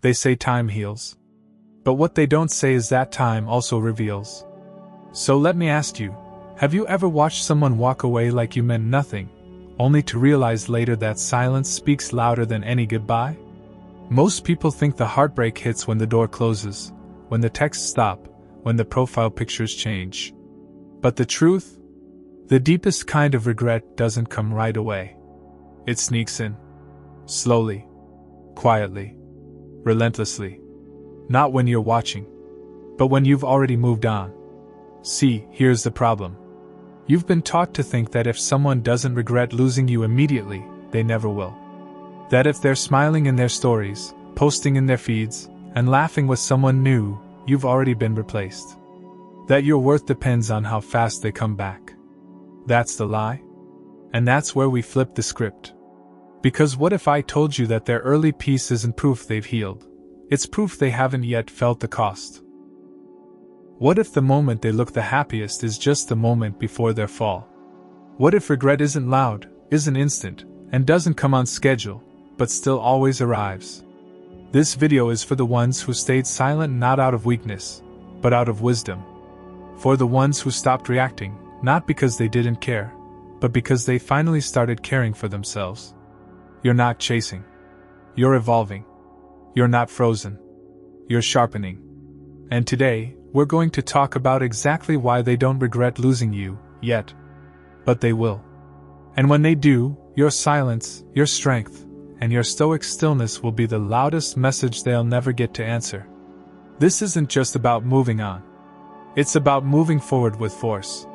They say time heals. But what they don't say is that time also reveals. So let me ask you, have you ever watched someone walk away like you meant nothing, only to realize later that silence speaks louder than any goodbye? Most people think the heartbreak hits when the door closes, when the texts stop, when the profile pictures change. But the truth? The deepest kind of regret doesn't come right away. It sneaks in. Slowly. Quietly. Relentlessly. Not when you're watching. But when you've already moved on. See, here's the problem. You've been taught to think that if someone doesn't regret losing you immediately, they never will. That if they're smiling in their stories, posting in their feeds, and laughing with someone new, you've already been replaced. That your worth depends on how fast they come back. That's the lie. And that's where we flip the script. Because what if I told you that their early peace isn't proof they've healed? It's proof they haven't yet felt the cost. What if the moment they look the happiest is just the moment before their fall? What if regret isn't loud, isn't instant, and doesn't come on schedule, but still always arrives? This video is for the ones who stayed silent not out of weakness, but out of wisdom. For the ones who stopped reacting, not because they didn't care, but because they finally started caring for themselves. You're not chasing. You're evolving. You're not frozen. You're sharpening. And today, we're going to talk about exactly why they don't regret losing you, yet. But they will. And when they do, your silence, your strength, and your stoic stillness will be the loudest message they'll never get to answer. This isn't just about moving on. It's about moving forward with force.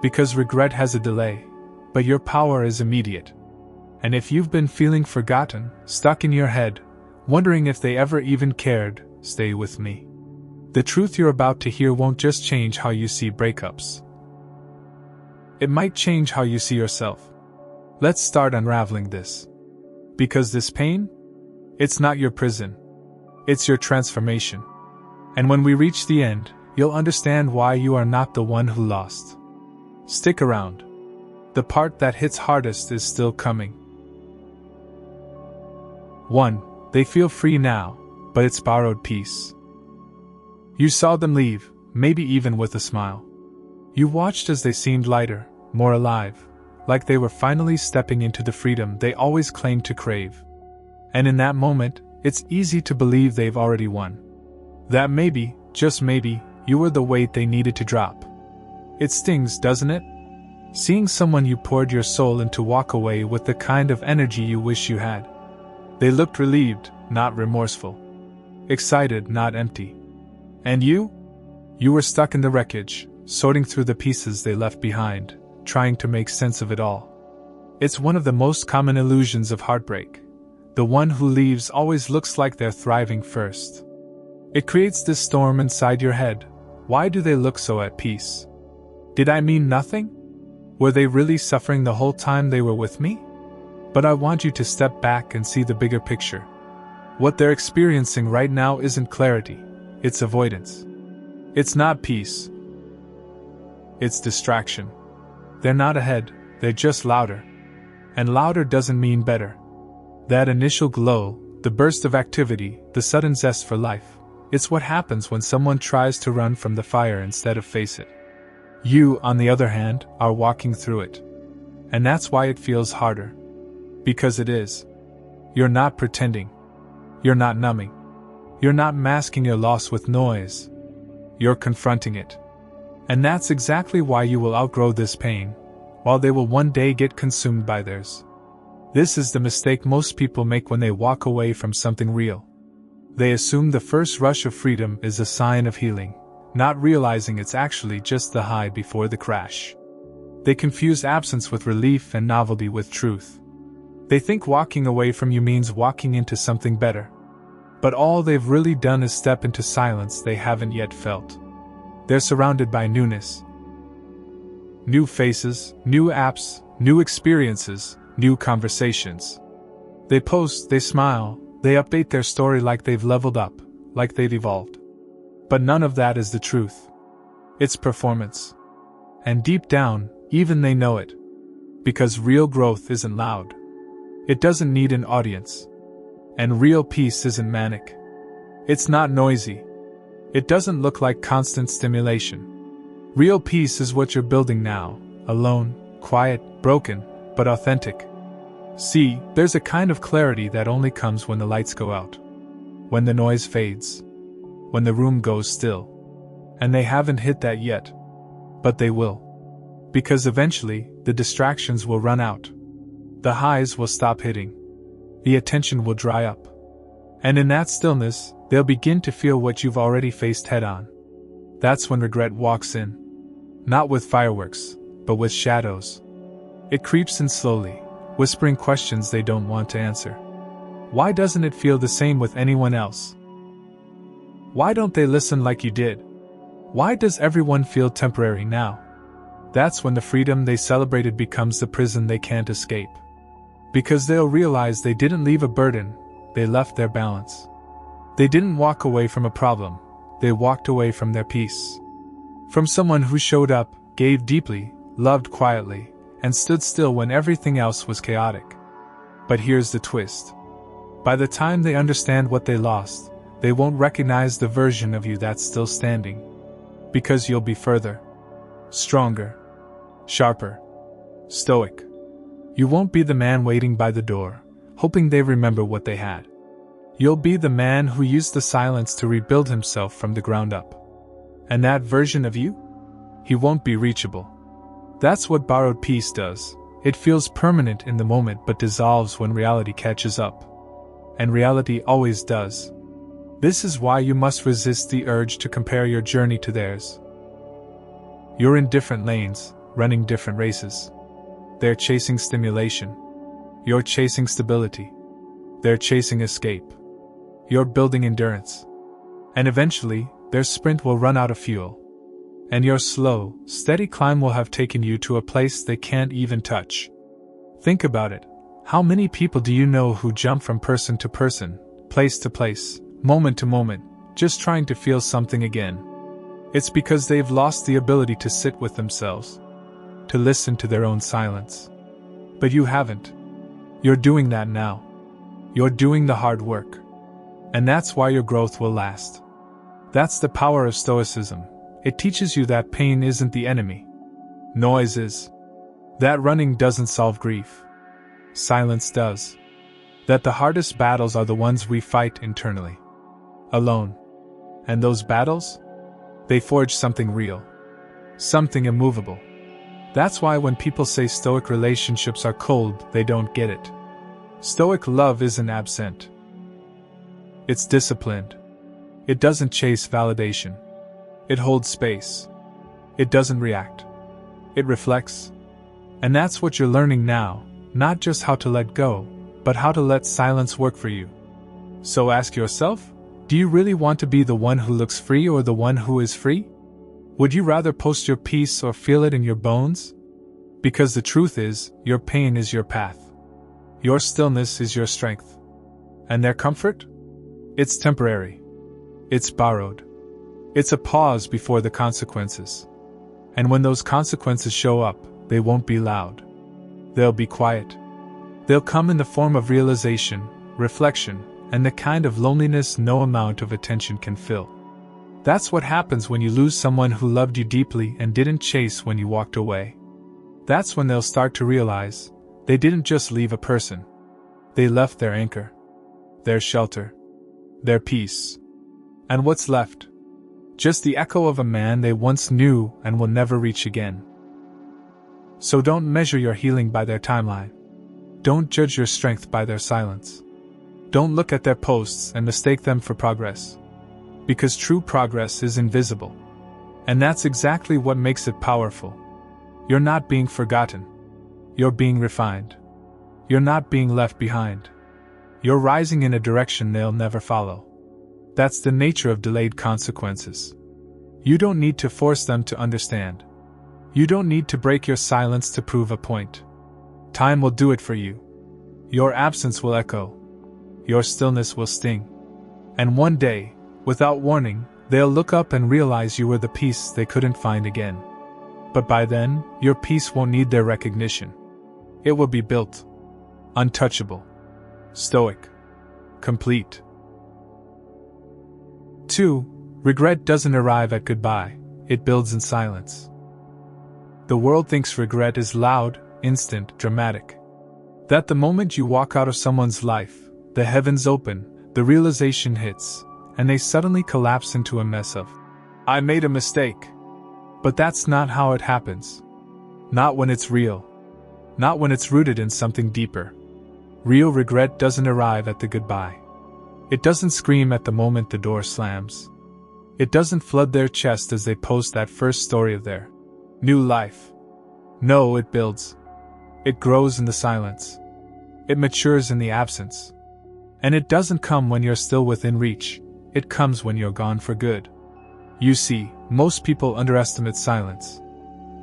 Because regret has a delay, but your power is immediate. And if you've been feeling forgotten, stuck in your head, wondering if they ever even cared, stay with me. The truth you're about to hear won't just change how you see breakups. It might change how you see yourself. Let's start unraveling this. Because this pain? It's not your prison. It's your transformation. And when we reach the end, you'll understand why you are not the one who lost. Stick around. The part that hits hardest is still coming. 1. They feel free now, but it's borrowed peace. You saw them leave, maybe even with a smile. You watched as they seemed lighter, more alive, like they were finally stepping into the freedom they always claimed to crave. And in that moment, it's easy to believe they've already won. That maybe, just maybe, you were the weight they needed to drop. It stings, doesn't it? Seeing someone you poured your soul into walk away with the kind of energy you wish you had. They looked relieved, not remorseful. Excited, not empty. And you? You were stuck in the wreckage, sorting through the pieces they left behind, trying to make sense of it all. It's one of the most common illusions of heartbreak. The one who leaves always looks like they're thriving first. It creates this storm inside your head. Why do they look so at peace? Did I mean nothing? Were they really suffering the whole time they were with me? But I want you to step back and see the bigger picture. What they're experiencing right now isn't clarity, it's avoidance. It's not peace. It's distraction. They're not ahead, they're just louder. And louder doesn't mean better. That initial glow, the burst of activity, the sudden zest for life, it's what happens when someone tries to run from the fire instead of face it. You, on the other hand, are walking through it. And that's why it feels harder. Because it is. You're not pretending. You're not numbing. You're not masking your loss with noise. You're confronting it. And that's exactly why you will outgrow this pain, while they will one day get consumed by theirs. This is the mistake most people make when they walk away from something real. They assume the first rush of freedom is a sign of healing, not realizing it's actually just the high before the crash. They confuse absence with relief and novelty with truth. They think walking away from you means walking into something better. But all they've really done is step into silence they haven't yet felt. They're surrounded by newness. New faces, new apps, new experiences, new conversations. They post, they smile, they update their story like they've leveled up, like they've evolved. But none of that is the truth. It's performance. And deep down, even they know it. Because real growth isn't loud. It doesn't need an audience. And real peace isn't manic. It's not noisy. It doesn't look like constant stimulation. Real peace is what you're building now, alone, quiet, broken, but authentic. See, there's a kind of clarity that only comes when the lights go out, when the noise fades, when the room goes still. And they haven't hit that yet. But they will. Because eventually, the distractions will run out. The highs will stop hitting. The attention will dry up. And in that stillness, they'll begin to feel what you've already faced head on. That's when regret walks in. Not with fireworks, but with shadows. It creeps in slowly, whispering questions they don't want to answer. Why doesn't it feel the same with anyone else? Why don't they listen like you did? Why does everyone feel temporary now? That's when the freedom they celebrated becomes the prison they can't escape. Because they'll realize they didn't leave a burden, they left their balance. They didn't walk away from a problem, they walked away from their peace. From someone who showed up, gave deeply, loved quietly, and stood still when everything else was chaotic. But here's the twist. By the time they understand what they lost, they won't recognize the version of you that's still standing. Because you'll be further, stronger, sharper, stoic. You won't be the man waiting by the door, hoping they remember what they had. You'll be the man who used the silence to rebuild himself from the ground up. And that version of you? He won't be reachable. That's what borrowed peace does. It feels permanent in the moment but dissolves when reality catches up. And reality always does. This is why you must resist the urge to compare your journey to theirs. You're in different lanes, running different races. They're chasing stimulation. You're chasing stability. They're chasing escape. You're building endurance. And eventually, their sprint will run out of fuel. And your slow, steady climb will have taken you to a place they can't even touch. Think about it. How many people do you know who jump from person to person, place to place, moment to moment, just trying to feel something again? It's because they've lost the ability to sit with themselves, to listen to their own silence. But you haven't. You're doing that now. You're doing the hard work. And that's why your growth will last. That's the power of Stoicism. It teaches you that pain isn't the enemy. Noise is. That running doesn't solve grief. Silence does. That the hardest battles are the ones we fight internally. Alone. And those battles? They forge something real. Something immovable. That's why when people say Stoic relationships are cold, they don't get it. Stoic love isn't absent. It's disciplined. It doesn't chase validation. It holds space. It doesn't react. It reflects. And that's what you're learning now, not just how to let go, but how to let silence work for you. So ask yourself, do you really want to be the one who looks free or the one who is free? Would you rather post your peace or feel it in your bones? Because the truth is, your pain is your path. Your stillness is your strength. And their comfort? It's temporary. It's borrowed. It's a pause before the consequences. And when those consequences show up, they won't be loud. They'll be quiet. They'll come in the form of realization, reflection, and the kind of loneliness no amount of attention can fill. That's what happens when you lose someone who loved you deeply and didn't chase when you walked away. That's when they'll start to realize they didn't just leave a person. They left their anchor, their shelter, their peace. And what's left? Just the echo of a man they once knew and will never reach again. So don't measure your healing by their timeline. Don't judge your strength by their silence. Don't look at their posts and mistake them for progress. Because true progress is invisible. And that's exactly what makes it powerful. You're not being forgotten. You're being refined. You're not being left behind. You're rising in a direction they'll never follow. That's the nature of delayed consequences. You don't need to force them to understand. You don't need to break your silence to prove a point. Time will do it for you. Your absence will echo. Your stillness will sting. And one day, without warning, they'll look up and realize you were the peace they couldn't find again. But by then, your peace won't need their recognition. It will be built. Untouchable. Stoic. Complete. 2. Regret doesn't arrive at goodbye, it builds in silence. The world thinks regret is loud, instant, dramatic. That the moment you walk out of someone's life, the heavens open, the realization hits, and they suddenly collapse into a mess of, "I made a mistake." But that's not how it happens. Not when it's real. Not when it's rooted in something deeper. Real regret doesn't arrive at the goodbye. It doesn't scream at the moment the door slams. It doesn't flood their chest as they post that first story of their new life. No, it builds. It grows in the silence. It matures in the absence. And it doesn't come when you're still within reach, it comes when you're gone for good. You see, most people underestimate silence.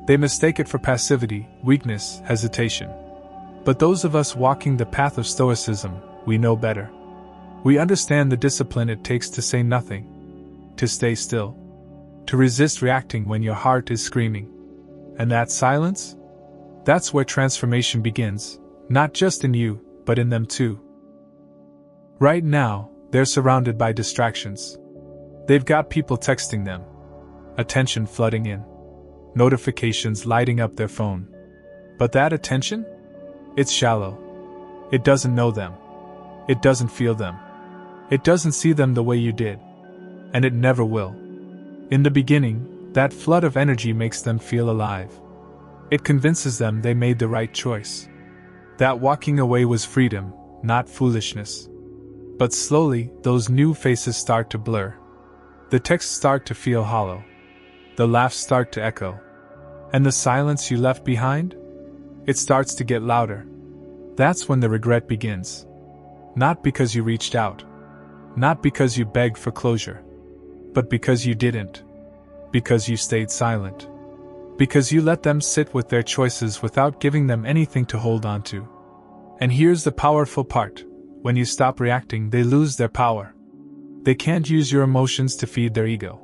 They mistake it for passivity, weakness, hesitation. But those of us walking the path of Stoicism, we know better. We understand the discipline it takes to say nothing, to stay still, to resist reacting when your heart is screaming. And that silence? That's where transformation begins, not just in you, but in them too. Right now, they're surrounded by distractions. They've got people texting them, attention flooding in, notifications lighting up their phone. But that attention? It's shallow. It doesn't know them. It doesn't feel them. It doesn't see them the way you did. And it never will. In the beginning, that flood of energy makes them feel alive. It convinces them they made the right choice. That walking away was freedom, not foolishness. But slowly, those new faces start to blur. The texts start to feel hollow. The laughs start to echo. And the silence you left behind? It starts to get louder. That's when the regret begins. Not because you reached out. Not because you begged for closure. But because you didn't. Because you stayed silent. Because you let them sit with their choices without giving them anything to hold on to. And here's the powerful part. When you stop reacting, they lose their power. They can't use your emotions to feed their ego.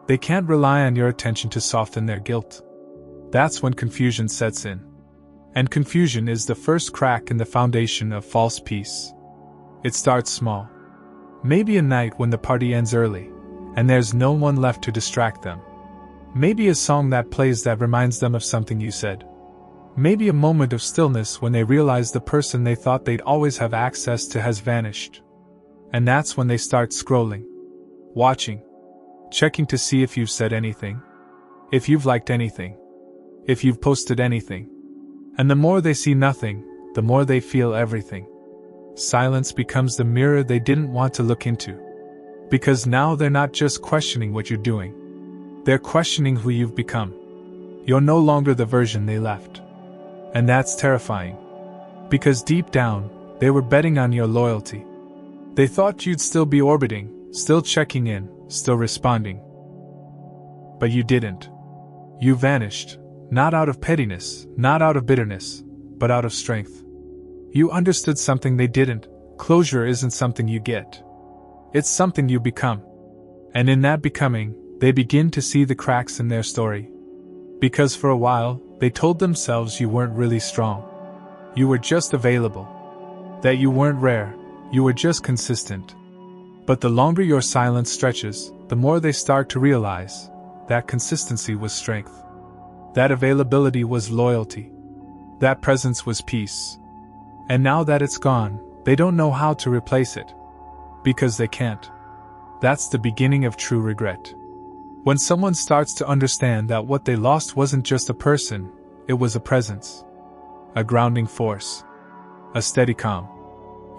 They can't rely on your attention to soften their guilt. That's when confusion sets in. And confusion is the first crack in the foundation of false peace. It starts small. Maybe a night when the party ends early, and there's no one left to distract them. Maybe a song that plays that reminds them of something you said. Maybe a moment of stillness when they realize the person they thought they'd always have access to has vanished. And that's when they start scrolling, watching, checking to see if you've said anything, if you've liked anything, if you've posted anything. And the more they see nothing, the more they feel everything. Silence becomes the mirror they didn't want to look into. Because now they're not just questioning what you're doing. They're questioning who you've become. You're no longer the version they left. And that's terrifying. Because deep down, they were betting on your loyalty. They thought you'd still be orbiting, still checking in, still responding. But you didn't. You vanished, not out of pettiness, not out of bitterness, but out of strength. You understood something they didn't. Closure isn't something you get. It's something you become. And in that becoming, they begin to see the cracks in their story. Because for a while, they told themselves you weren't really strong. You were just available. That you weren't rare, you were just consistent. But the longer your silence stretches, the more they start to realize that consistency was strength. That availability was loyalty. That presence was peace. And now that it's gone, they don't know how to replace it. Because they can't. That's the beginning of true regret. When someone starts to understand that what they lost wasn't just a person, it was a presence. A grounding force. A steady calm.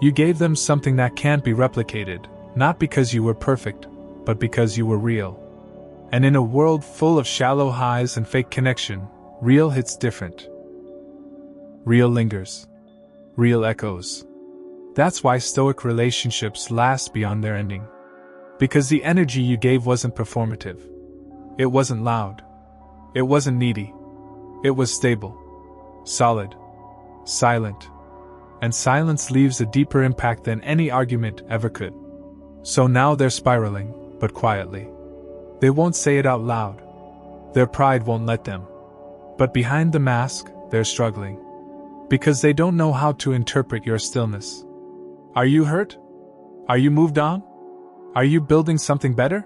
You gave them something that can't be replicated, not because you were perfect, but because you were real. And in a world full of shallow highs and fake connection, real hits different. Real lingers. Real echoes. That's why Stoic relationships last beyond their ending. Because the energy you gave wasn't performative. It wasn't loud. It wasn't needy. It was stable. Solid. Silent. And silence leaves a deeper impact than any argument ever could. So now they're spiraling, but quietly. They won't say it out loud. Their pride won't let them. But behind the mask, they're struggling. Because they don't know how to interpret your stillness. Are you hurt? Are you moved on? Are you building something better?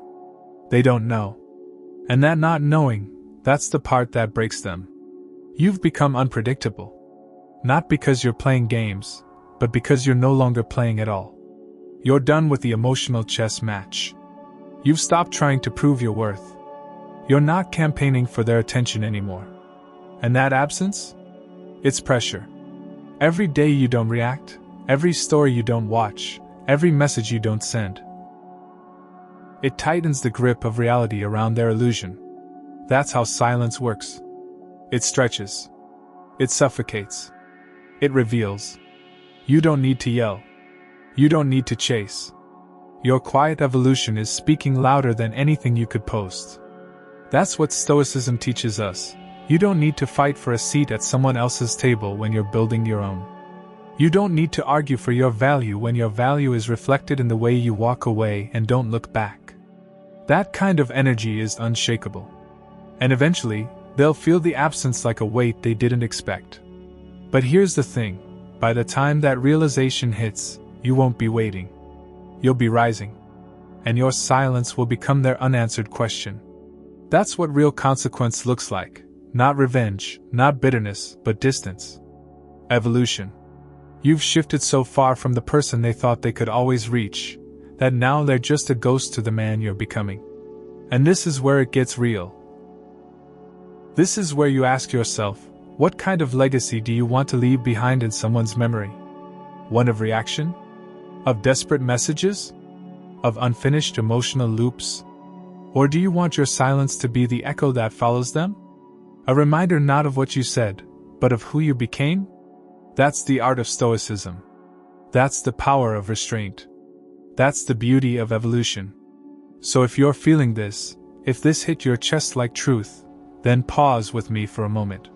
They don't know. And that not knowing, that's the part that breaks them. You've become unpredictable. Not because you're playing games, but because you're no longer playing at all. You're done with the emotional chess match. You've stopped trying to prove your worth. You're not campaigning for their attention anymore. And that absence? It's pressure. Every day you don't react, every story you don't watch, every message you don't send. It tightens the grip of reality around their illusion. That's how silence works. It stretches. It suffocates. It reveals. You don't need to yell. You don't need to chase. Your quiet evolution is speaking louder than anything you could post. That's what Stoicism teaches us. You don't need to fight for a seat at someone else's table when you're building your own. You don't need to argue for your value when your value is reflected in the way you walk away and don't look back. That kind of energy is unshakable. And eventually, they'll feel the absence like a weight they didn't expect. But here's the thing, by the time that realization hits, you won't be waiting. You'll be rising. And your silence will become their unanswered question. That's what real consequence looks like. Not revenge, not bitterness, but distance. Evolution. You've shifted so far from the person they thought they could always reach, that now they're just a ghost to the man you're becoming. And this is where it gets real. This is where you ask yourself, what kind of legacy do you want to leave behind in someone's memory? One of reaction? Of desperate messages? Of unfinished emotional loops? Or do you want your silence to be the echo that follows them? A reminder not of what you said, but of who you became? That's the art of Stoicism. That's the power of restraint. That's the beauty of evolution. So if you're feeling this, if this hit your chest like truth, then pause with me for a moment.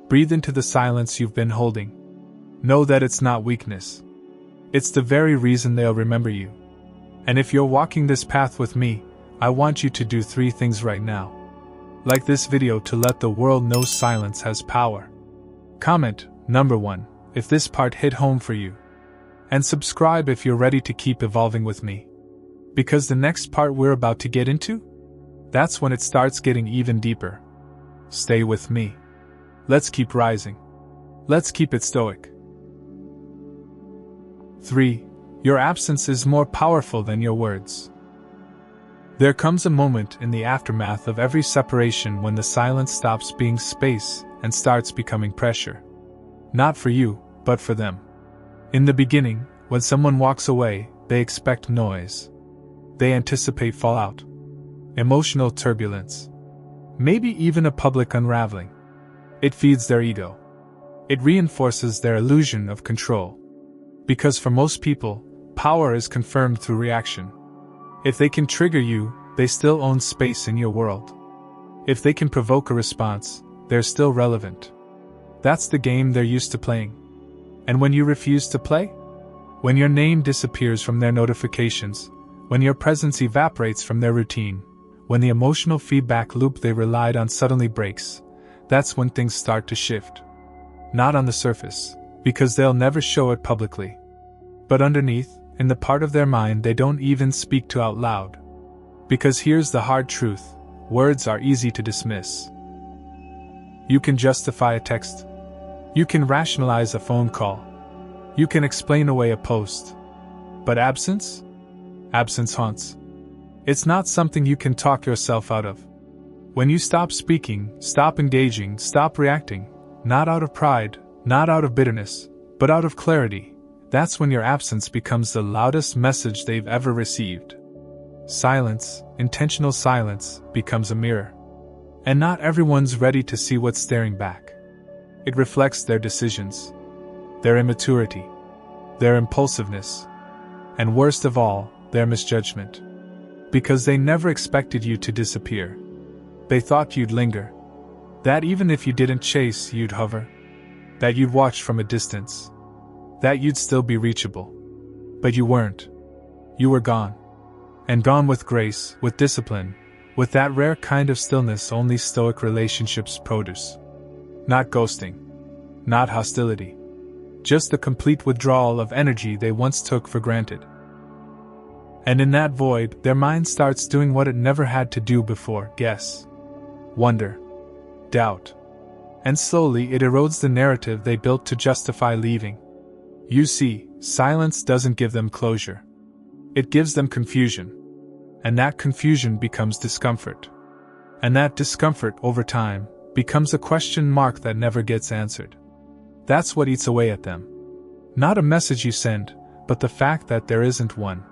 Breathe into the silence you've been holding. Know that it's not weakness. It's the very reason they'll remember you. And if you're walking this path with me, I want you to do 3 things right now. Like this video to let the world know silence has power. Comment, number 1, if this part hit home for you. And subscribe if you're ready to keep evolving with me. Because the next part we're about to get into? That's when it starts getting even deeper. Stay with me. Let's keep rising. Let's keep it stoic. 3. Your absence is more powerful than your words. There comes a moment in the aftermath of every separation when the silence stops being space and starts becoming pressure. Not for you, but for them. In the beginning, when someone walks away, they expect noise. They anticipate fallout, emotional turbulence, maybe even a public unraveling. It feeds their ego. It reinforces their illusion of control. Because for most people, power is confirmed through reaction. If they can trigger you, they still own space in your world. If they can provoke a response, they're still relevant. That's the game they're used to playing. And when you refuse to play? When your name disappears from their notifications, when your presence evaporates from their routine, when the emotional feedback loop they relied on suddenly breaks, that's when things start to shift. Not on the surface, because they'll never show it publicly. But underneath, in the part of their mind they don't even speak to out loud. Because here's the hard truth, words are easy to dismiss. You can justify a text. You can rationalize a phone call. You can explain away a post. But absence? Absence haunts. It's not something you can talk yourself out of. When you stop speaking, stop engaging, stop reacting, not out of pride, not out of bitterness, but out of clarity, that's when your absence becomes the loudest message they've ever received. Silence, intentional silence, becomes a mirror. And not everyone's ready to see what's staring back. It reflects their decisions, their immaturity, their impulsiveness, and worst of all, their misjudgment. Because they never expected you to disappear. They thought you'd linger. That even if you didn't chase, you'd hover. That you'd watch from a distance. That you'd still be reachable. But you weren't. You were gone. And gone with grace, with discipline, with that rare kind of stillness only Stoic relationships produce. Not ghosting. Not hostility. Just the complete withdrawal of energy they once took for granted. And in that void, their mind starts doing what it never had to do before: guess, wonder, doubt. And slowly it erodes the narrative they built to justify leaving. You see, silence doesn't give them closure. It gives them confusion. And that confusion becomes discomfort. And that discomfort, over time, becomes a question mark that never gets answered. That's what eats away at them. Not a message you send, but the fact that there isn't one.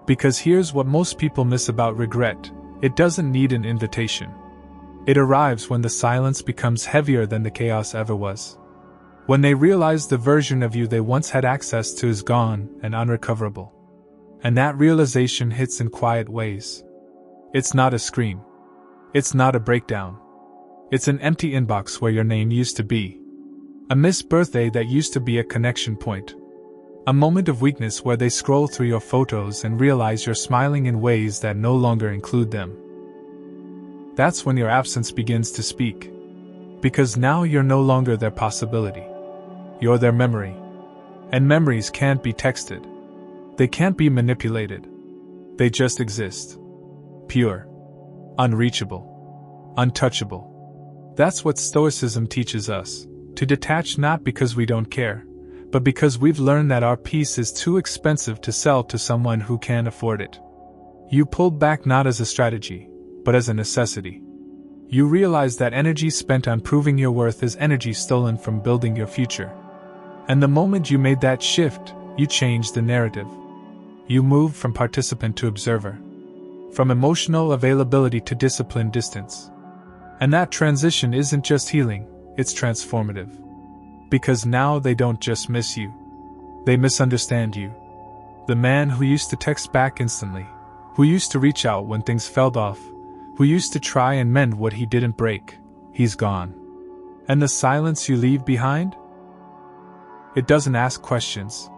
Because here's what most people miss about regret: it doesn't need an invitation. It arrives when the silence becomes heavier than the chaos ever was. When they realize the version of you they once had access to is gone and unrecoverable. And that realization hits in quiet ways. It's not a scream. It's not a breakdown. It's an empty inbox where your name used to be. A missed birthday that used to be a connection point. A moment of weakness where they scroll through your photos and realize you're smiling in ways that no longer include them. That's when your absence begins to speak. Because now you're no longer their possibility. You're their memory. And memories can't be texted. They can't be manipulated. They just exist. Pure. Unreachable. Untouchable. That's what Stoicism teaches us: to detach not because we don't care, but because we've learned that our peace is too expensive to sell to someone who can't afford it. You pulled back not as a strategy, but as a necessity. You realize that energy spent on proving your worth is energy stolen from building your future. And the moment you made that shift, you changed the narrative. You moved from participant to observer. From emotional availability to disciplined distance. And that transition isn't just healing, it's transformative. Because now they don't just miss you. They misunderstand you. The man who used to text back instantly, who used to reach out when things fell off, who used to try and mend what he didn't break, he's gone. And the silence you leave behind? It doesn't ask questions.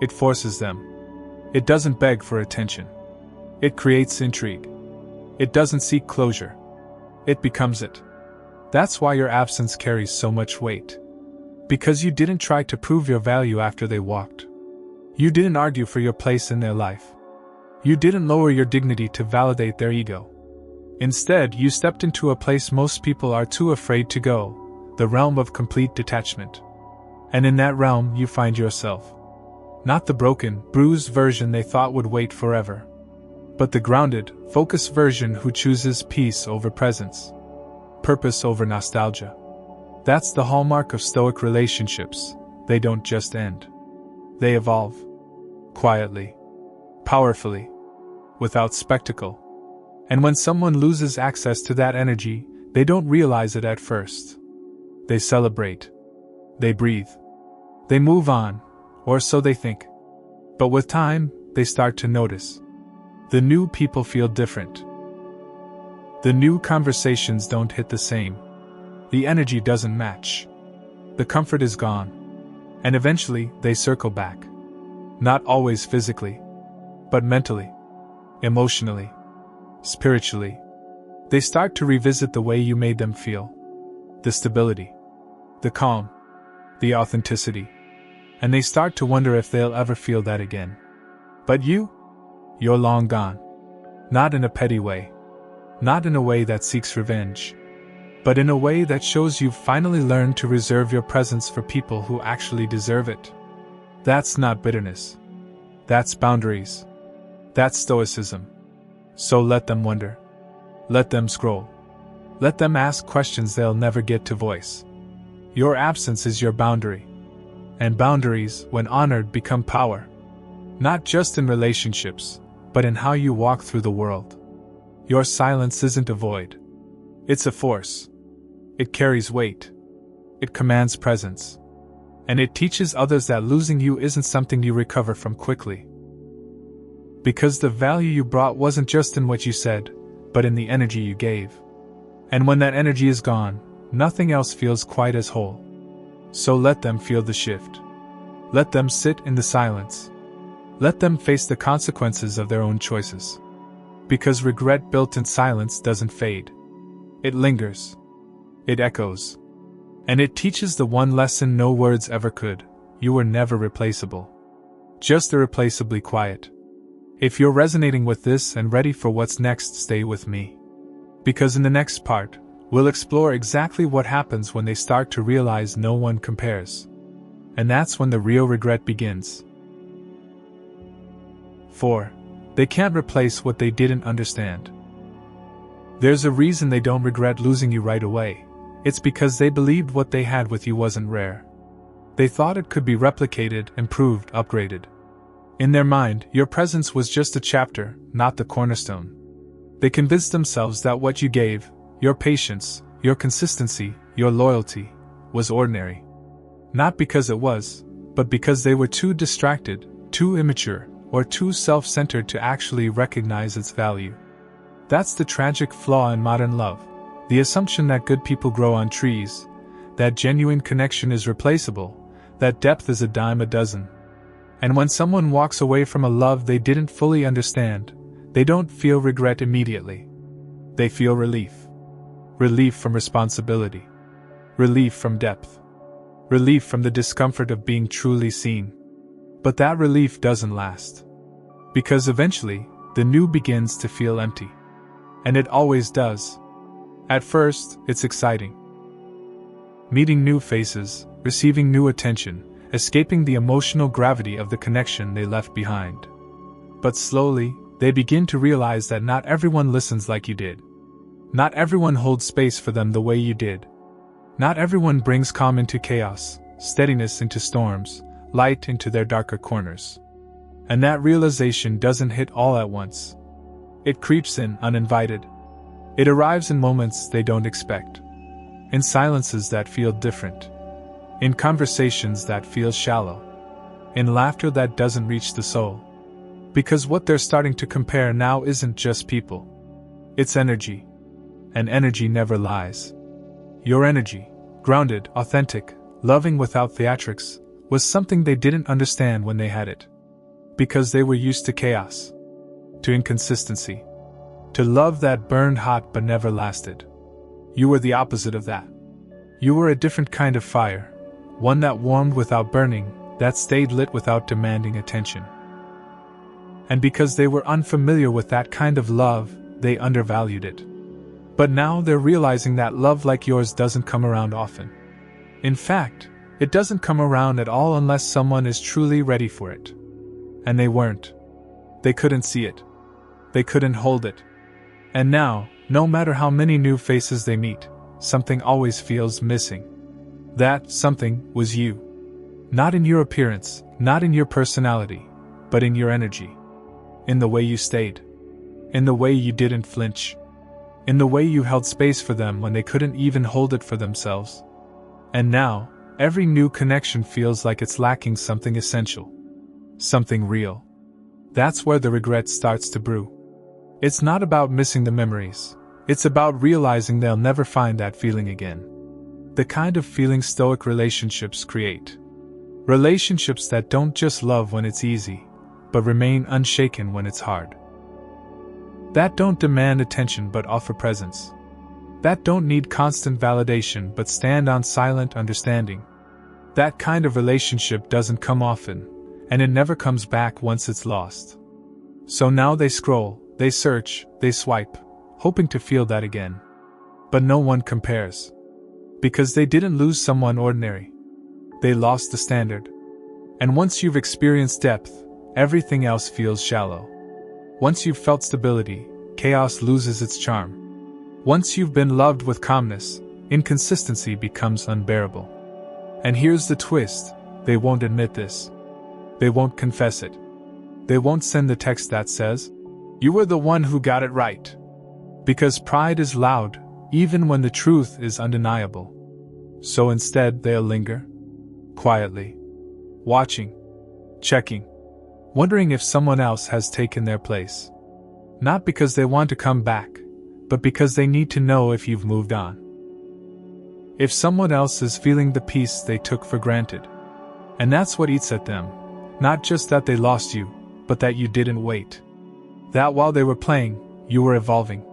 It forces them. It doesn't beg for attention. It creates intrigue. It doesn't seek closure. It becomes it. That's why your absence carries so much weight. Because you didn't try to prove your value after they walked. You didn't argue for your place in their life. You didn't lower your dignity to validate their ego. Instead, you stepped into a place most people are too afraid to go, the realm of complete detachment. And in that realm, you find yourself. Not the broken, bruised version they thought would wait forever, but the grounded, focused version who chooses peace over presence, purpose over nostalgia. That's the hallmark of Stoic relationships. They don't just end. They evolve. Quietly. Powerfully. Without spectacle. And when someone loses access to that energy, they don't realize it at first. They celebrate. They breathe. They move on, or so they think. But with time, they start to notice. The new people feel different. The new conversations don't hit the same. The energy doesn't match. The comfort is gone. And eventually, they circle back. Not always physically, but mentally, emotionally, spiritually. They start to revisit the way you made them feel. The stability, the calm, the authenticity. And they start to wonder if they'll ever feel that again. But you're long gone. Not in a petty way. Not in a way that seeks revenge. But in a way that shows you've finally learned to reserve your presence for people who actually deserve it. That's not bitterness. That's boundaries. That's stoicism. So let them wonder. Let them scroll. Let them ask questions they'll never get to voice. Your absence is your boundary. And boundaries, when honored, become power. Not just in relationships, but in how you walk through the world. Your silence isn't a void. It's a force. It carries weight. It commands presence. And it teaches others that losing you isn't something you recover from quickly. Because the value you brought wasn't just in what you said, but in the energy you gave. And when that energy is gone, nothing else feels quite as whole. So let them feel the shift. Let them sit in the silence. Let them face the consequences of their own choices. Because regret built in silence doesn't fade. It lingers. It echoes. And it teaches the one lesson no words ever could: you were never replaceable. Just irreplaceably quiet. If you're resonating with this and ready for what's next, stay with me. Because in the next part, we'll explore exactly what happens when they start to realize no one compares. And that's when the real regret begins. 4. They can't replace what they didn't understand. There's a reason they don't regret losing you right away. It's because they believed what they had with you wasn't rare. They thought it could be replicated, improved, upgraded. In their mind, your presence was just a chapter, not the cornerstone. They convinced themselves that what you gave, your patience, your consistency, your loyalty, was ordinary. Not because it was, but because they were too distracted, too immature, or too self-centered to actually recognize its value. That's the tragic flaw in modern love, the assumption that good people grow on trees, that genuine connection is replaceable, that depth is a dime a dozen. And when someone walks away from a love they didn't fully understand, they don't feel regret immediately. They feel relief. Relief from responsibility. Relief from depth. Relief from the discomfort of being truly seen. But that relief doesn't last. Because eventually, the new begins to feel empty. And it always does. At first, it's exciting. Meeting new faces, receiving new attention, escaping the emotional gravity of the connection they left behind. But slowly, they begin to realize that not everyone listens like you did. Not everyone holds space for them the way you did. Not everyone brings calm into chaos, steadiness into storms, light into their darker corners. And that realization doesn't hit all at once. It creeps in uninvited. It arrives in moments they don't expect. In silences that feel different. In conversations that feel shallow. In laughter that doesn't reach the soul. Because what they're starting to compare now isn't just people. It's energy. And energy never lies. Your energy, grounded, authentic, loving without theatrics, was something they didn't understand when they had it. Because they were used to chaos. To inconsistency. To love that burned hot but never lasted. You were the opposite of that. You were a different kind of fire. One that warmed without burning, that stayed lit without demanding attention. And because they were unfamiliar with that kind of love, they undervalued it. But now they're realizing that love like yours doesn't come around often. In fact, it doesn't come around at all unless someone is truly ready for it. And they weren't. They couldn't see it. They couldn't hold it. And now, no matter how many new faces they meet, something always feels missing. That something was you. Not in your appearance, not in your personality, but in your energy. In the way you stayed. In the way you didn't flinch. In the way you held space for them when they couldn't even hold it for themselves. And now, every new connection feels like it's lacking something essential. Something real. That's where the regret starts to brew. It's not about missing the memories. It's about realizing they'll never find that feeling again. The kind of feeling Stoic relationships create. Relationships that don't just love when it's easy, but remain unshaken when it's hard. That don't demand attention but offer presence. That don't need constant validation but stand on silent understanding. That kind of relationship doesn't come often, and it never comes back once it's lost. So now they scroll, they search, they swipe, hoping to feel that again. But no one compares. Because they didn't lose someone ordinary. They lost the standard. And once you've experienced depth, everything else feels shallow. Once you've felt stability, chaos loses its charm. Once you've been loved with calmness, inconsistency becomes unbearable. And here's the twist, they won't admit this. They won't confess it. They won't send the text that says, "You were the one who got it right." Because pride is loud, even when the truth is undeniable. So instead they'll linger. Quietly. Watching. Checking. Wondering if someone else has taken their place. Not because they want to come back, but because they need to know if you've moved on. If someone else is feeling the peace they took for granted. And that's what eats at them. Not just that they lost you, but that you didn't wait. That while they were playing, you were evolving.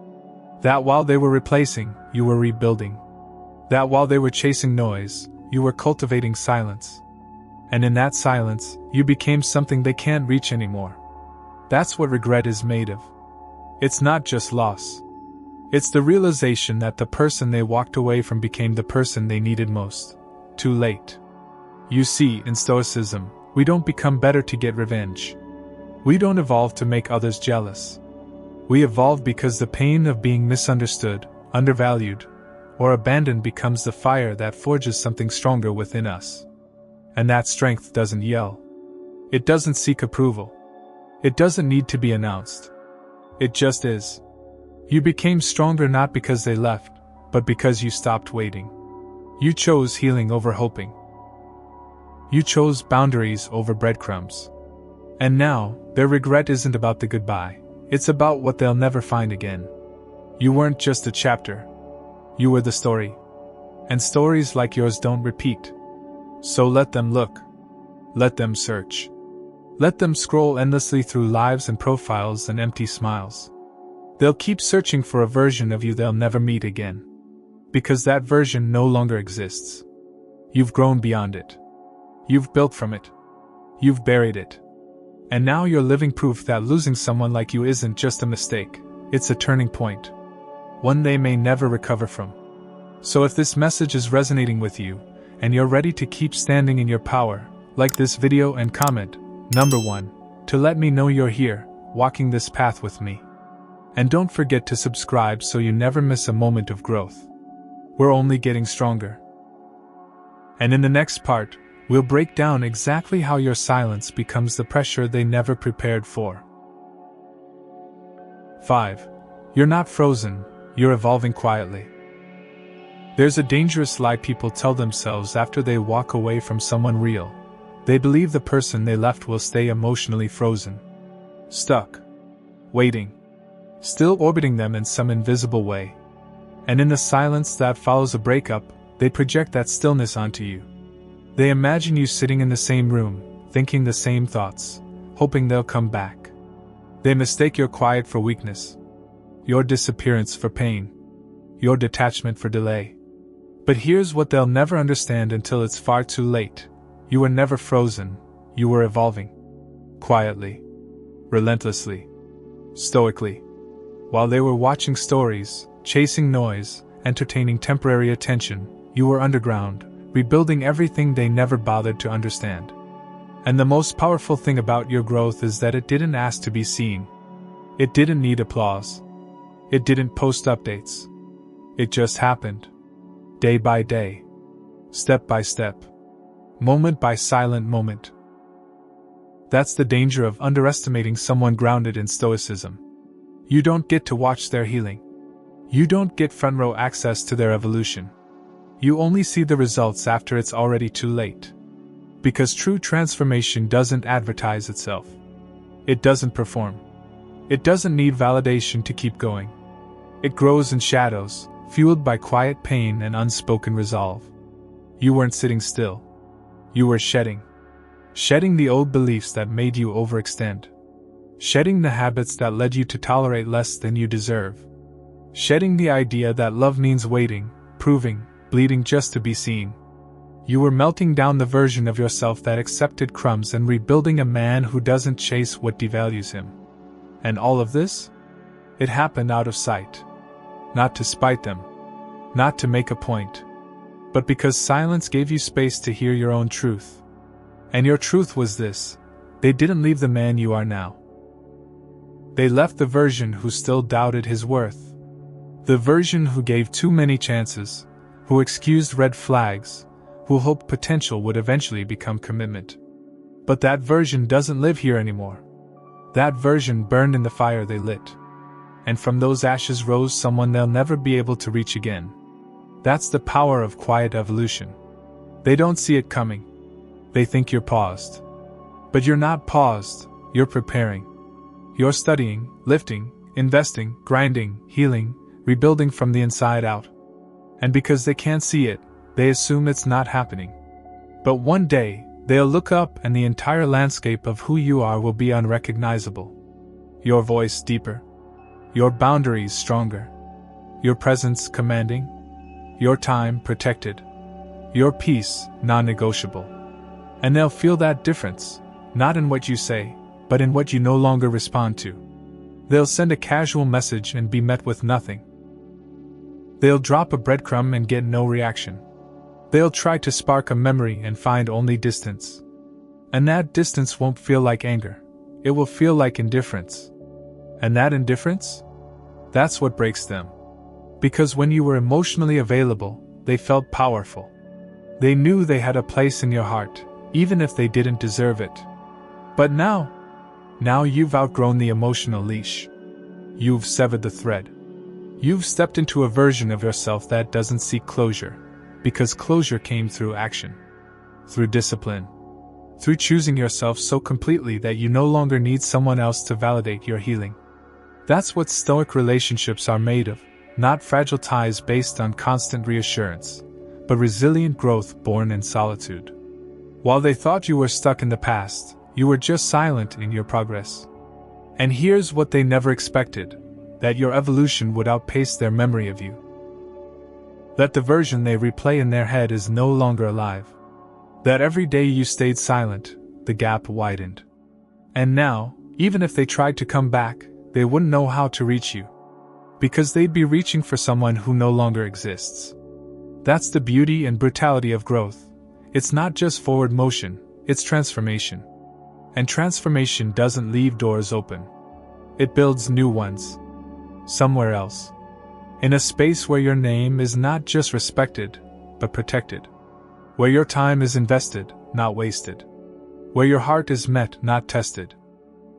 That while they were replacing, you were rebuilding. That while they were chasing noise, you were cultivating silence. And in that silence, you became something they can't reach anymore. That's what regret is made of. It's not just loss. It's the realization that the person they walked away from became the person they needed most. Too late. You see, in Stoicism, we don't become better to get revenge. We don't evolve to make others jealous. We evolve because the pain of being misunderstood, undervalued, or abandoned becomes the fire that forges something stronger within us. And that strength doesn't yell. It doesn't seek approval. It doesn't need to be announced. It just is. You became stronger not because they left, but because you stopped waiting. You chose healing over hoping. You chose boundaries over breadcrumbs. And now, their regret isn't about the goodbye, it's about what they'll never find again. You weren't just a chapter. You were the story. And stories like yours don't repeat. So let them look. Let them search. Let them scroll endlessly through lives and profiles and empty smiles. They'll keep searching for a version of you they'll never meet again. Because that version no longer exists. You've grown beyond it. You've built from it. You've buried it. And now you're living proof that losing someone like you isn't just a mistake, it's a turning point. One they may never recover from. So if this message is resonating with you, and you're ready to keep standing in your power, like this video and comment, number 1, to let me know you're here, walking this path with me. And don't forget to subscribe so you never miss a moment of growth. We're only getting stronger. And in the next part, we'll break down exactly how your silence becomes the pressure they never prepared for. 5. You're not frozen, you're evolving quietly. There's a dangerous lie people tell themselves after they walk away from someone real. They believe the person they left will stay emotionally frozen. Stuck. Waiting. Still orbiting them in some invisible way. And in the silence that follows a breakup, they project that stillness onto you. They imagine you sitting in the same room, thinking the same thoughts, hoping they'll come back. They mistake your quiet for weakness, your disappearance for pain, your detachment for delay. But here's what they'll never understand until it's far too late. You were never frozen, you were evolving. Quietly. Relentlessly. Stoically. While they were watching stories, chasing noise, entertaining temporary attention, you were underground, rebuilding everything they never bothered to understand. And the most powerful thing about your growth is that it didn't ask to be seen. It didn't need applause. It didn't post updates. It just happened. Day by day. Step by step. Moment by silent moment. That's the danger of underestimating someone grounded in Stoicism. You don't get to watch their healing. You don't get front row access to their evolution. You only see the results after it's already too late. Because true transformation doesn't advertise itself. It doesn't perform. It doesn't need validation to keep going. It grows in shadows, fueled by quiet pain and unspoken resolve. You weren't sitting still. You were shedding. Shedding the old beliefs that made you overextend. Shedding the habits that led you to tolerate less than you deserve. Shedding the idea that love means waiting, proving, bleeding just to be seen. You were melting down the version of yourself that accepted crumbs and rebuilding a man who doesn't chase what devalues him. And all of this? It happened out of sight. Not to spite them. Not to make a point. But because silence gave you space to hear your own truth. And your truth was this: they didn't leave the man you are now. They left the version who still doubted his worth. The version who gave too many chances, who excused red flags, who hoped potential would eventually become commitment. But that version doesn't live here anymore. That version burned in the fire they lit. And from those ashes rose someone they'll never be able to reach again. That's the power of quiet evolution. They don't see it coming. They think you're paused. But you're not paused, you're preparing. You're studying, lifting, investing, grinding, healing, rebuilding from the inside out. And because they can't see it, they assume it's not happening. But one day, they'll look up and the entire landscape of who you are will be unrecognizable. Your voice deeper. Your boundaries stronger. Your presence commanding. Your time protected. Your peace non-negotiable. And they'll feel that difference, not in what you say, but in what you no longer respond to. They'll send a casual message and be met with nothing. They'll drop a breadcrumb and get no reaction. They'll try to spark a memory and find only distance. And that distance won't feel like anger. It will feel like indifference. And that indifference? That's what breaks them. Because when you were emotionally available, they felt powerful. They knew they had a place in your heart, even if they didn't deserve it. But now you've outgrown the emotional leash. You've severed the thread. You've stepped into a version of yourself that doesn't seek closure, because closure came through action, through discipline, through choosing yourself so completely that you no longer need someone else to validate your healing. That's what Stoic relationships are made of, not fragile ties based on constant reassurance, but resilient growth born in solitude. While they thought you were stuck in the past, you were just silent in your progress. And here's what they never expected: that your evolution would outpace their memory of you. That the version they replay in their head is no longer alive. That every day you stayed silent, the gap widened. And now, even if they tried to come back, they wouldn't know how to reach you. Because they'd be reaching for someone who no longer exists. That's the beauty and brutality of growth. It's not just forward motion, it's transformation. And transformation doesn't leave doors open. It builds new ones. Somewhere else. In a space where your name is not just respected, but protected. Where your time is invested, not wasted. Where your heart is met, not tested.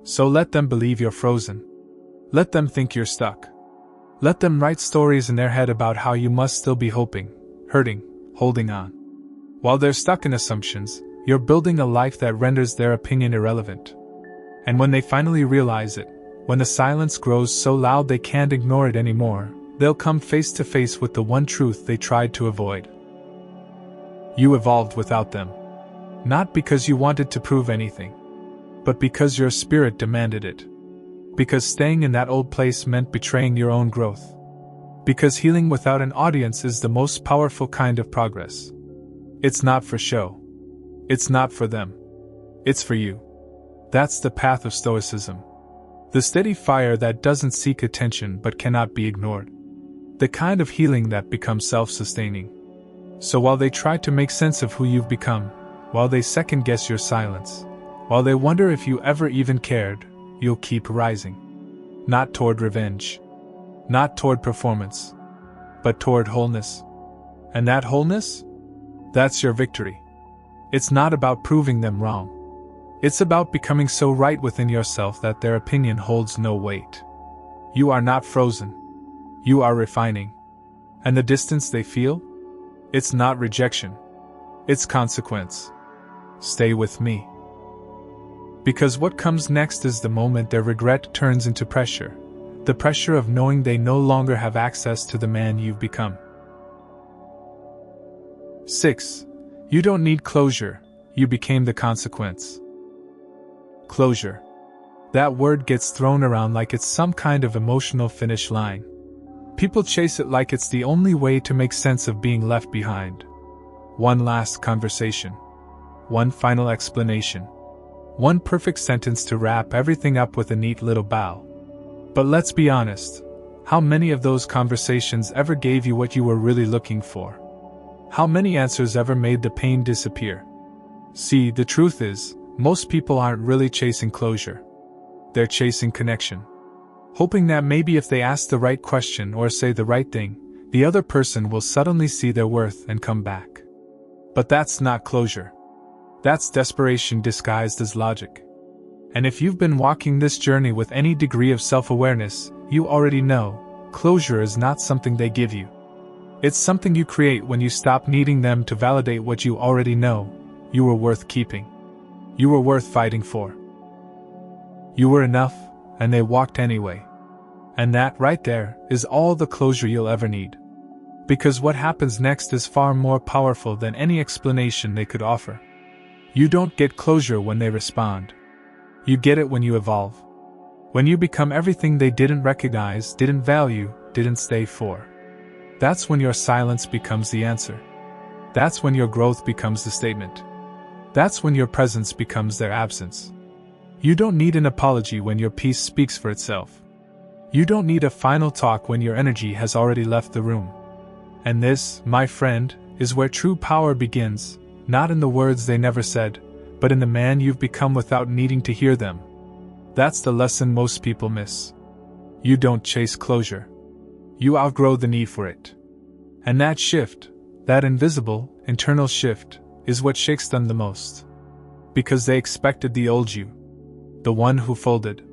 So let them believe you're frozen. Let them think you're stuck. Let them write stories in their head about how you must still be hoping, hurting, holding on. While they're stuck in assumptions, you're building a life that renders their opinion irrelevant. And when they finally realize it, when the silence grows so loud they can't ignore it anymore, they'll come face to face with the one truth they tried to avoid. You evolved without them. Not because you wanted to prove anything, but because your spirit demanded it. Because staying in that old place meant betraying your own growth. Because healing without an audience is the most powerful kind of progress. It's not for show. It's not for them. It's for you. That's the path of Stoicism. The steady fire that doesn't seek attention but cannot be ignored. The kind of healing that becomes self-sustaining. So while they try to make sense of who you've become, while they second-guess your silence, while they wonder if you ever even cared, you'll keep rising. Not toward revenge. Not toward performance. But toward wholeness. And that wholeness? That's your victory. It's not about proving them wrong. It's about becoming so right within yourself that their opinion holds no weight. You are not frozen. You are refining. And the distance they feel? It's not rejection. It's consequence. Stay with me. Because what comes next is the moment their regret turns into pressure. The pressure of knowing they no longer have access to the man you've become. 6. You don't need closure, you became the consequence. Closure. That word gets thrown around like it's some kind of emotional finish line. People chase it like it's the only way to make sense of being left behind. One last conversation. One final explanation. One perfect sentence to wrap everything up with a neat little bow. But let's be honest, how many of those conversations ever gave you what you were really looking for? How many answers ever made the pain disappear? See, the truth is, most people aren't really chasing closure. They're chasing connection. Hoping that maybe if they ask the right question or say the right thing, the other person will suddenly see their worth and come back. But that's not closure. That's desperation disguised as logic. And if you've been walking this journey with any degree of self-awareness, you already know, closure is not something they give you. It's something you create when you stop needing them to validate what you already know. You were worth keeping. You were worth fighting for. You were enough, and they walked anyway. And that, right there, is all the closure you'll ever need. Because what happens next is far more powerful than any explanation they could offer. You don't get closure when they respond. You get it when you evolve. When you become everything they didn't recognize, didn't value, didn't stay for. That's when your silence becomes the answer. That's when your growth becomes the statement. That's when your presence becomes their absence. You don't need an apology when your peace speaks for itself. You don't need a final talk when your energy has already left the room. And this, my friend, is where true power begins, not in the words they never said, but in the man you've become without needing to hear them. That's the lesson most people miss. You don't chase closure. You outgrow the need for it. And that shift, that invisible, internal shift, is what shakes them the most. Because they expected the old you. The one who folded.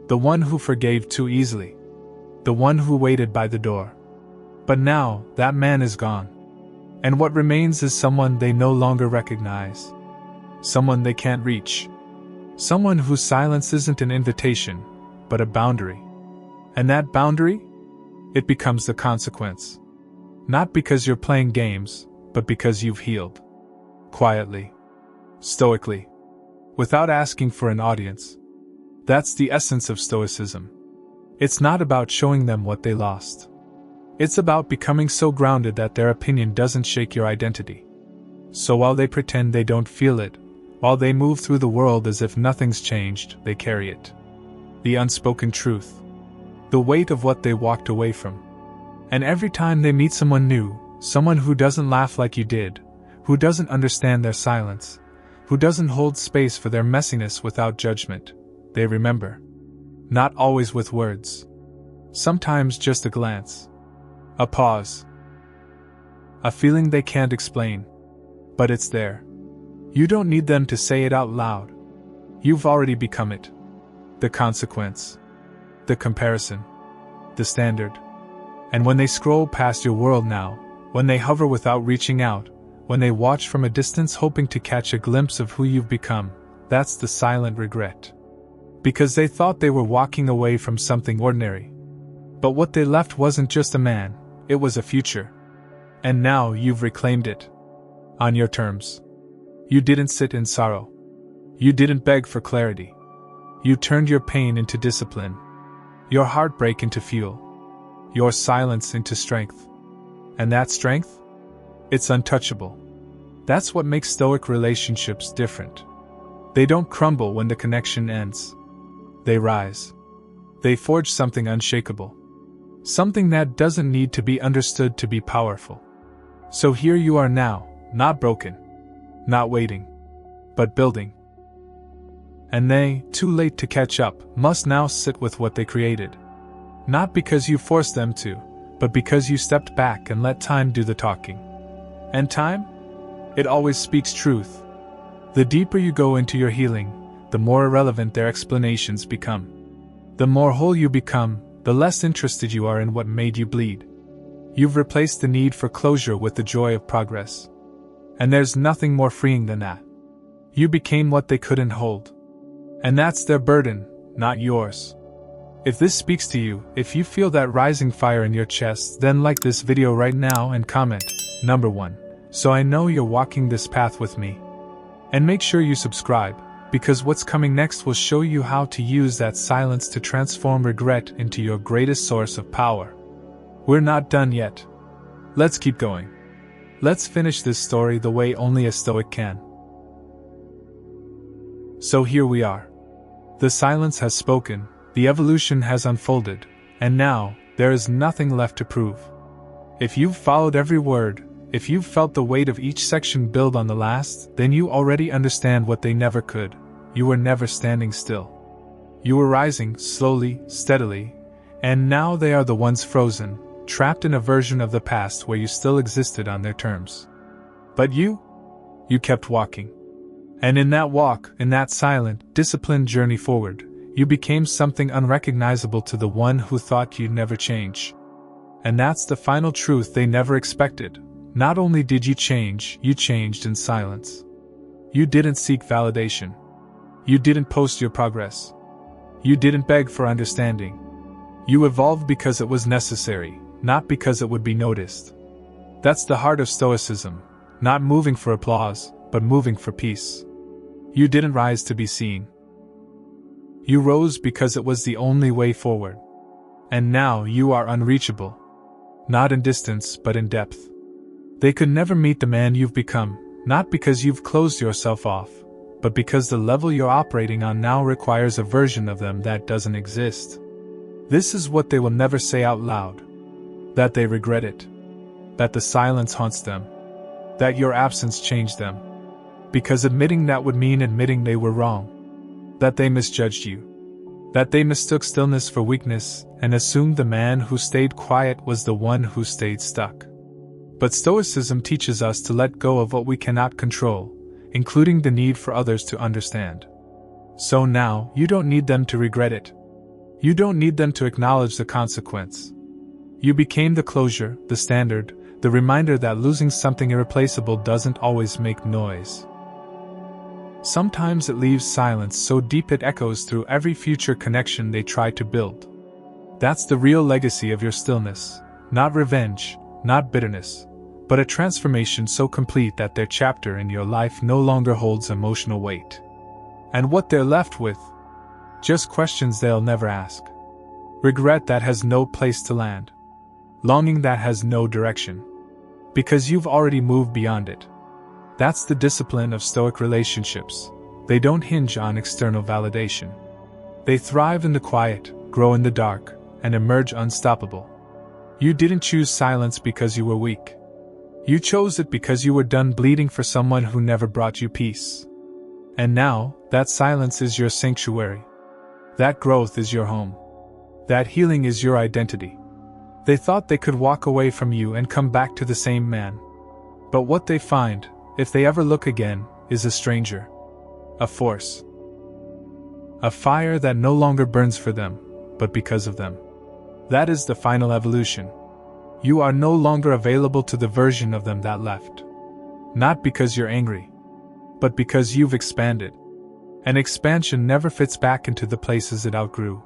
The one who forgave too easily. The one who waited by the door. But now, that man is gone. And what remains is someone they no longer recognize. Someone they can't reach. Someone whose silence isn't an invitation, but a boundary. And that boundary? It becomes the consequence. Not because you're playing games, but because you've healed. Quietly. Stoically. Without asking for an audience. That's the essence of Stoicism. It's not about showing them what they lost. It's about becoming so grounded that their opinion doesn't shake your identity. So while they pretend they don't feel it, while they move through the world as if nothing's changed, they carry it. The unspoken truth. The weight of what they walked away from. And every time they meet someone new, someone who doesn't laugh like you did, who doesn't understand their silence, who doesn't hold space for their messiness without judgment, they remember. Not always with words. Sometimes just a glance. A pause. A feeling they can't explain. But it's there. You don't need them to say it out loud. You've already become it. The consequence. The comparison. The standard. And when they scroll past your world now, when they hover without reaching out, when they watch from a distance hoping to catch a glimpse of who you've become, that's the silent regret. Because they thought they were walking away from something ordinary. But what they left wasn't just a man, it was a future. And now you've reclaimed it. On your terms. You didn't sit in sorrow. You didn't beg for clarity. You turned your pain into discipline. Your heartbreak into fuel. Your silence into strength. And that strength? It's untouchable. That's what makes Stoic relationships different. They don't crumble when the connection ends. They rise. They forge something unshakable. Something that doesn't need to be understood to be powerful. So here you are now, not broken. Not waiting. But building. And they, too late to catch up, must now sit with what they created. Not because you forced them to, but because you stepped back and let time do the talking. And time? It always speaks truth. The deeper you go into your healing, the more irrelevant their explanations become. The more whole you become, the less interested you are in what made you bleed. You've replaced the need for closure with the joy of progress. And there's nothing more freeing than that. You became what they couldn't hold. And that's their burden, not yours. If this speaks to you, if you feel that rising fire in your chest, then like this video right now and comment, number 1, so I know you're walking this path with me. And make sure you subscribe, because what's coming next will show you how to use that silence to transform regret into your greatest source of power. We're not done yet. Let's keep going. Let's finish this story the way only a Stoic can. So here we are. The silence has spoken, the evolution has unfolded, and now, there is nothing left to prove. If you've followed every word, if you've felt the weight of each section build on the last, then you already understand what they never could. You were never standing still. You were rising, slowly, steadily, and now they are the ones frozen, trapped in a version of the past where you still existed on their terms. But you kept walking. And in that walk, in that silent, disciplined journey forward, you became something unrecognizable to the one who thought you'd never change. And that's the final truth they never expected. Not only did you change, you changed in silence. You didn't seek validation. You didn't post your progress. You didn't beg for understanding. You evolved because it was necessary, not because it would be noticed. That's the heart of Stoicism, not moving for applause, but moving for peace. You didn't rise to be seen. You rose because it was the only way forward. And now you are unreachable. Not in distance, but in depth. They could never meet the man you've become, not because you've closed yourself off, but because the level you're operating on now requires a version of them that doesn't exist. This is what they will never say out loud. That they regret it. That the silence haunts them. That your absence changed them. Because admitting that would mean admitting they were wrong. That they misjudged you. That they mistook stillness for weakness and assumed the man who stayed quiet was the one who stayed stuck. But Stoicism teaches us to let go of what we cannot control, including the need for others to understand. So now, you don't need them to regret it. You don't need them to acknowledge the consequence. You became the closure, the standard, the reminder that losing something irreplaceable doesn't always make noise. Sometimes it leaves silence so deep it echoes through every future connection they try to build. That's the real legacy of your stillness, not revenge, not bitterness, but a transformation so complete that their chapter in your life no longer holds emotional weight. And what they're left with? Just questions they'll never ask. Regret that has no place to land. Longing that has no direction. Because you've already moved beyond it. That's the discipline of Stoic relationships. They don't hinge on external validation. They thrive in the quiet, grow in the dark, and emerge unstoppable. You didn't choose silence because you were weak. You chose it because you were done bleeding for someone who never brought you peace. And now, that silence is your sanctuary. That growth is your home. That healing is your identity. They thought they could walk away from you and come back to the same man. But what they find, if they ever look again, is a stranger. A force. A fire that no longer burns for them, but because of them. That is the final evolution. You are no longer available to the version of them that left. Not because you're angry, but because you've expanded. And expansion never fits back into the places it outgrew.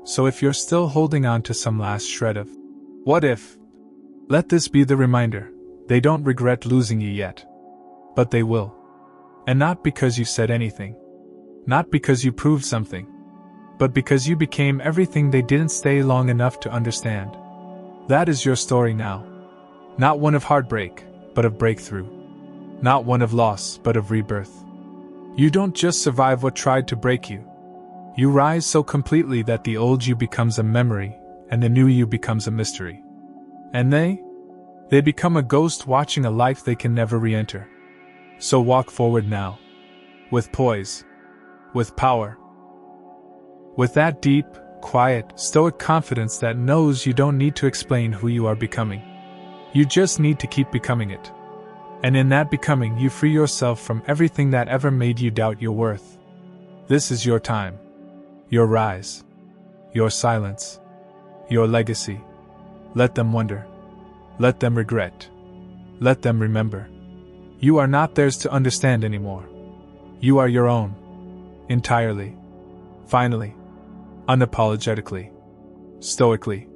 So if you're still holding on to some last shred of what if, let this be the reminder, they don't regret losing you yet. But they will. And not because you said anything. Not because you proved something. But because you became everything they didn't stay long enough to understand. That is your story now. Not one of heartbreak, but of breakthrough. Not one of loss, but of rebirth. You don't just survive what tried to break you. You rise so completely that the old you becomes a memory, and the new you becomes a mystery. And they become a ghost watching a life they can never re-enter. So walk forward now. With poise. With power. With that deep, quiet, stoic confidence that knows you don't need to explain who you are becoming. You just need to keep becoming it. And in that becoming, you free yourself from everything that ever made you doubt your worth. This is your time. Your rise. Your silence. Your legacy. Let them wonder. Let them regret. Let them remember. You are not theirs to understand anymore. You are your own. Entirely. Finally. Unapologetically. Stoically.